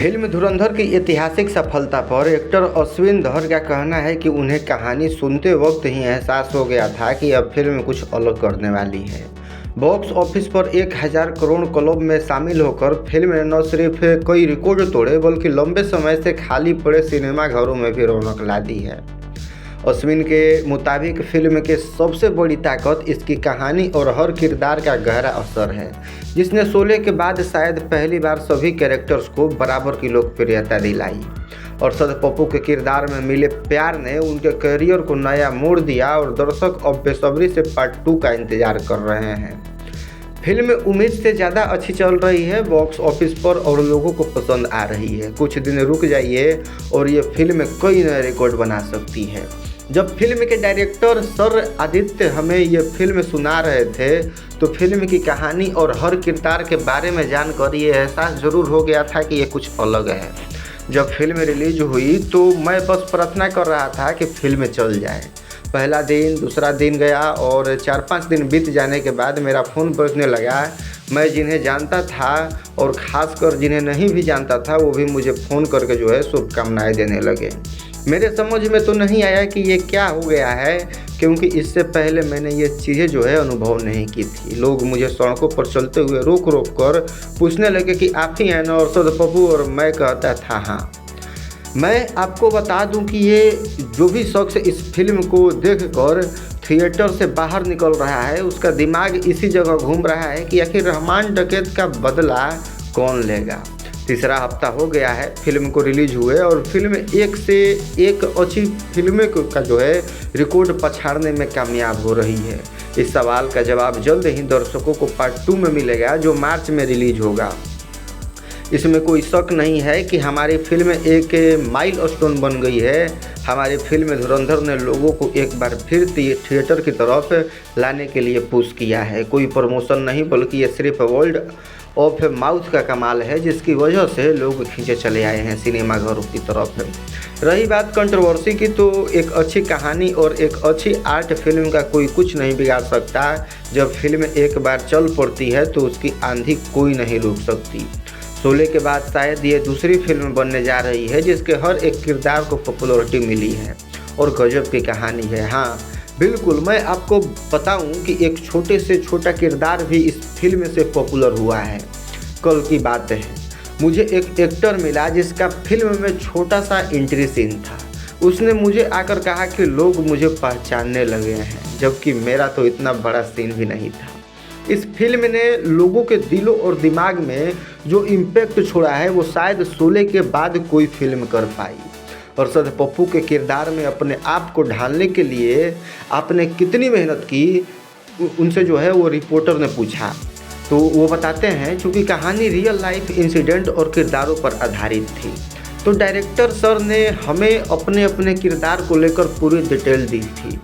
Film धुरंधर की ऐतिहासिक सफलता पर एक्टर अश्विन धर का कहना है कि उन्हें कहानी सुनते वक्त ही एहसास हो गया था कि अब फिल्म कुछ अलग करने वाली है। बॉक्स ऑफिस पर 1000 करोड़ क्लब में शामिल होकर फिल्म ने न सिर्फ कई रिकॉर्ड तोड़े बल्कि लंबे समय से खाली पड़े सिनेमाघरों में भी रौनक ला दी है। अश्विन के मुताबिक फिल्म की सबसे बड़ी ताकत इसकी कहानी और हर किरदार का गहरा असर है, जिसने शोले के बाद शायद पहली बार सभी कैरेक्टर्स को बराबर की लोकप्रियता दिलाई। अरशद पप्पू के किरदार में मिले प्यार ने उनके करियर को नया मोड़ दिया और दर्शक अब बेसब्री से पार्ट 2 का इंतजार कर रहे हैं। फिल्म उम्मीद से ज़्यादा अच्छी चल रही है बॉक्स ऑफिस पर और लोगों को पसंद आ रही है। कुछ दिन रुक जाइए और ये फिल्म कई नए रिकॉर्ड बना सकती है। जब फिल्म के डायरेक्टर सर आदित्य हमें ये फिल्म सुना रहे थे तो फिल्म की कहानी और हर किरदार के बारे में जानकर ये एहसास ज़रूर हो गया था कि ये कुछ अलग है। जब फिल्म रिलीज हुई तो मैं बस प्रार्थना कर रहा था कि फिल्म चल जाए। पहला दिन, दूसरा दिन गया और 4-5 दिन बीत जाने के बाद मेरा फ़ोन बजने लगा। मैं जिन्हें जानता था और ख़ासकर जिन्हें नहीं भी जानता था वो भी मुझे फ़ोन करके जो है शुभकामनाएँ देने लगे। मेरे समझ में तो नहीं आया कि ये क्या हो गया है, क्योंकि इससे पहले मैंने ये चीज़ें जो है अनुभव नहीं की थी। लोग मुझे सड़कों पर चलते हुए रोक रोक कर पूछने लगे कि आप ही हैं ना अरशद पप्पू, और मैं कहता था हाँ। मैं आपको बता दूं कि ये जो भी शख्स इस फिल्म को देखकर थिएटर से बाहर निकल रहा है उसका दिमाग इसी जगह घूम रहा है कि आखिर रहमान डकैत का बदला कौन लेगा। तीसरा हफ्ता हो गया है फिल्म को रिलीज हुए और फिल्म एक से एक अच्छी फिल्में का जो है रिकॉर्ड पछाड़ने में कामयाब हो रही है। इस सवाल का जवाब जल्द ही दर्शकों को पार्ट 2 में मिलेगा जो मार्च में रिलीज होगा। इसमें कोई शक नहीं है कि हमारी फिल्म एक माइलस्टोन बन गई है। हमारी फिल्म धुरंधर ने लोगों को एक बार फिर थिएटर की तरफ लाने के लिए पुश किया है। कोई प्रमोशन नहीं बल्कि ये सिर्फ वर्ल्ड ऑफ माउथ का कमाल है जिसकी वजह से लोग खींचे चले आए हैं सिनेमाघरों की तरफ। रही बात कंट्रोवर्सी की तो एक अच्छी कहानी और एक अच्छी आर्ट फिल्म का कोई कुछ नहीं बिगाड़ सकता। जब फिल्म एक बार चल पड़ती है तो उसकी आंधी कोई नहीं रोक सकती। शोले के बाद शायद ये दूसरी फिल्म बनने जा रही है जिसके हर एक किरदार को पॉपुलैरिटी मिली है और गजब की कहानी है। हाँ बिल्कुल, मैं आपको बताऊं कि एक छोटे से छोटा किरदार भी इस फिल्म से पॉपुलर हुआ है। कल की बात है, मुझे एक एक्टर मिला जिसका फिल्म में छोटा सा एंट्री सीन था। उसने मुझे आकर कहा कि लोग मुझे पहचानने लगे हैं, जबकि मेरा तो इतना बड़ा सीन भी नहीं था। इस फिल्म ने लोगों के दिलों और दिमाग में जो इम्पैक्ट छोड़ा है वो शायद शोले के बाद कोई फिल्म कर पाई। अरशद पप्पू के किरदार में अपने आप को ढालने के लिए आपने कितनी मेहनत की, उनसे जो है वो रिपोर्टर ने पूछा तो वो बताते हैं क्योंकि कहानी रियल लाइफ इंसिडेंट और किरदारों पर आधारित थी तो डायरेक्टर सर ने हमें अपने अपने किरदार को लेकर पूरी डिटेल दी थी।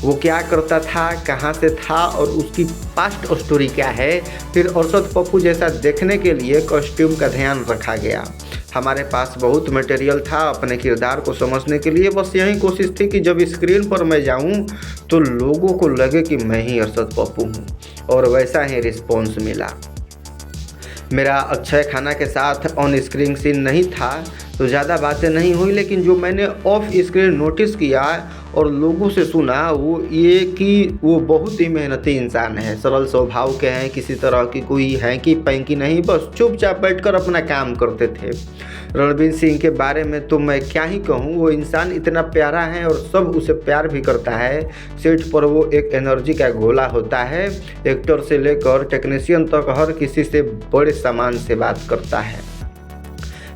वो क्या करता था, कहाँ से था और उसकी पास्ट स्टोरी क्या है। फिर अरशद पप्पू जैसा देखने के लिए कॉस्ट्यूम का ध्यान रखा गया। हमारे पास बहुत मटेरियल था अपने किरदार को समझने के लिए। बस यही कोशिश थी कि जब स्क्रीन पर मैं जाऊं तो लोगों को लगे कि मैं ही अरशद पप्पू हूं, और वैसा ही रिस्पॉन्स मिला। मेरा अक्षय खन्ना के साथ ऑन स्क्रीन सीन नहीं था तो ज़्यादा बातें नहीं हुई, लेकिन जो मैंने ऑफ स्क्रीन नोटिस किया और लोगों से सुना वो ये कि वो बहुत ही मेहनती इंसान है, सरल स्वभाव के हैं, किसी तरह की कोई हैंकी पैंकी नहीं, बस चुपचाप बैठकर अपना काम करते थे। रणवीर सिंह के बारे में तो मैं क्या ही कहूँ, वो इंसान इतना प्यारा है और सब उसे प्यार भी करता है। सेट पर वो एक एनर्जी का गोला होता है। एक्टर से लेकर टेक्नीशियन तक हर किसी से बड़े सामान से बात करता है।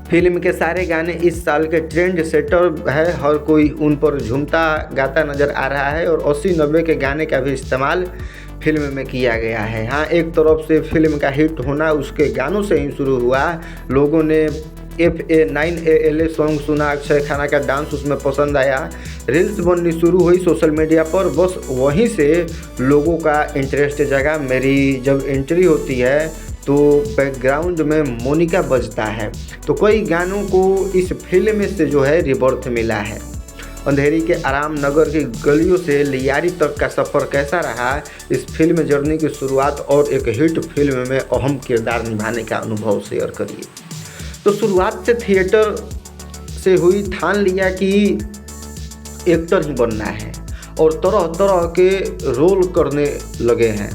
फिल्म के सारे गाने इस साल के ट्रेंड सेटर है, हर कोई उन पर झूमता गाता नज़र आ रहा है और 80-90 के गाने का भी इस्तेमाल फिल्म में किया गया है। हाँ, एक तरफ से फिल्म का हिट होना उसके गानों से ही शुरू हुआ। लोगों ने FA9ALA सॉन्ग सुना, अक्षय खन्ना का डांस उसमें पसंद आया, रील्स बननी शुरू हुई सोशल मीडिया पर, बस वहीं से लोगों का इंटरेस्ट जगा। मेरी जब एंट्री होती है तो बैकग्राउंड में मोनिका बजता है, तो कई गानों को इस फिल्म से जो है रिबर्थ मिला है। अंधेरी के आराम नगर की गलियों से लियारी तक का सफ़र कैसा रहा, इस फिल्म जर्नी की शुरुआत और एक हिट फिल्म में अहम किरदार निभाने का अनुभव शेयर करिए। तो शुरुआत से थिएटर से हुई, ठान लिया कि एक्टर ही बनना है और तरह तरह के रोल करने लगे हैं।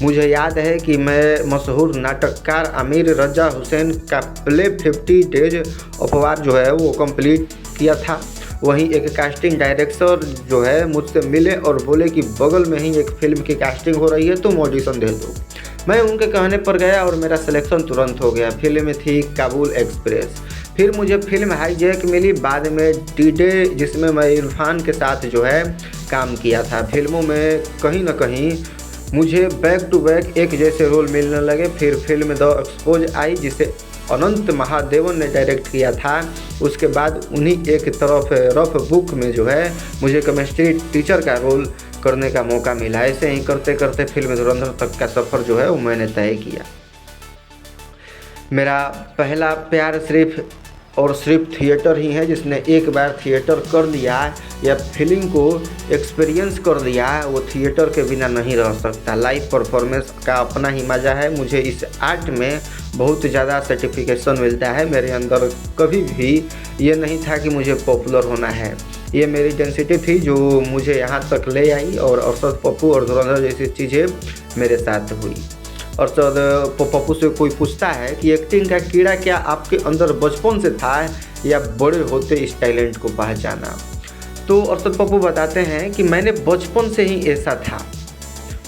मुझे याद है कि मैं मशहूर नाटककार आमिर रजा हुसैन का प्ले 50 डेज ऑफ वार जो है वो कंप्लीट किया था। वहीं एक कास्टिंग डायरेक्टर जो है मुझसे मिले और बोले कि बगल में ही एक फ़िल्म की कास्टिंग हो रही है, तुम ऑडिशन दे दो। मैं उनके कहने पर गया और मेरा सिलेक्शन तुरंत हो गया। फिल्म थी काबुल एक्सप्रेस। फिर मुझे फिल्म हाईजैक मिली, बाद में डी-डे, जिसमें मैं इरफान के साथ जो है काम किया था। फिल्मों में कहीं ना कहीं मुझे बैक टू बैक एक जैसे रोल मिलने लगे। फिर फिल्म द एक्सपोज आई, जिसे अनंत महादेवन ने डायरेक्ट किया था। उसके बाद उन्हीं एक तरफ रफ बुक में जो है मुझे केमिस्ट्री टीचर का रोल करने का मौका मिला। ऐसे ही करते करते फिल्म धुरंधर तक का सफ़र जो है वो मैंने तय किया। मेरा पहला प्यार सिर्फ थिएटर ही है। जिसने एक बार थिएटर कर लिया या फिल्म को एक्सपीरियंस कर लिया, वो थिएटर के बिना नहीं रह सकता। लाइव परफॉर्मेंस का अपना ही मज़ा है। मुझे इस आर्ट में बहुत ज़्यादा सर्टिफिकेशन मिलता है। मेरे अंदर कभी भी ये नहीं था कि मुझे पॉपुलर होना है। ये मेरी डेंसिटी थी जो मुझे यहाँ तक ले आई और अरशद पप्पू और धुरंधर जैसी चीज़ें मेरे साथ हुई। अरशद पप्पू से कोई पूछता है कि एक्टिंग का कीड़ा क्या आपके अंदर बचपन से था या बड़े होते इस टैलेंट को पहचाना? तो अरशद पप्पू बताते हैं कि मैंने बचपन से ही ऐसा था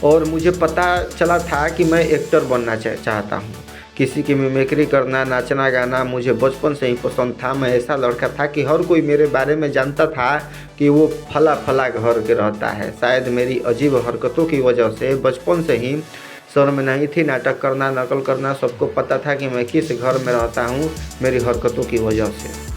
और मुझे पता चला था कि मैं एक्टर बनना चाहता हूँ। किसी की मिमिक्री करना, नाचना गाना मुझे बचपन से ही पसंद था। मैं ऐसा लड़का था कि हर कोई मेरे बारे में जानता था कि वो फला फला घर के रहता है। शायद मेरी अजीब हरकतों की वजह से बचपन से ही शर्म नहीं थी नाटक करना, नकल करना। सबको पता था कि मैं किस घर में रहता हूँ मेरी हरकतों की वजह से।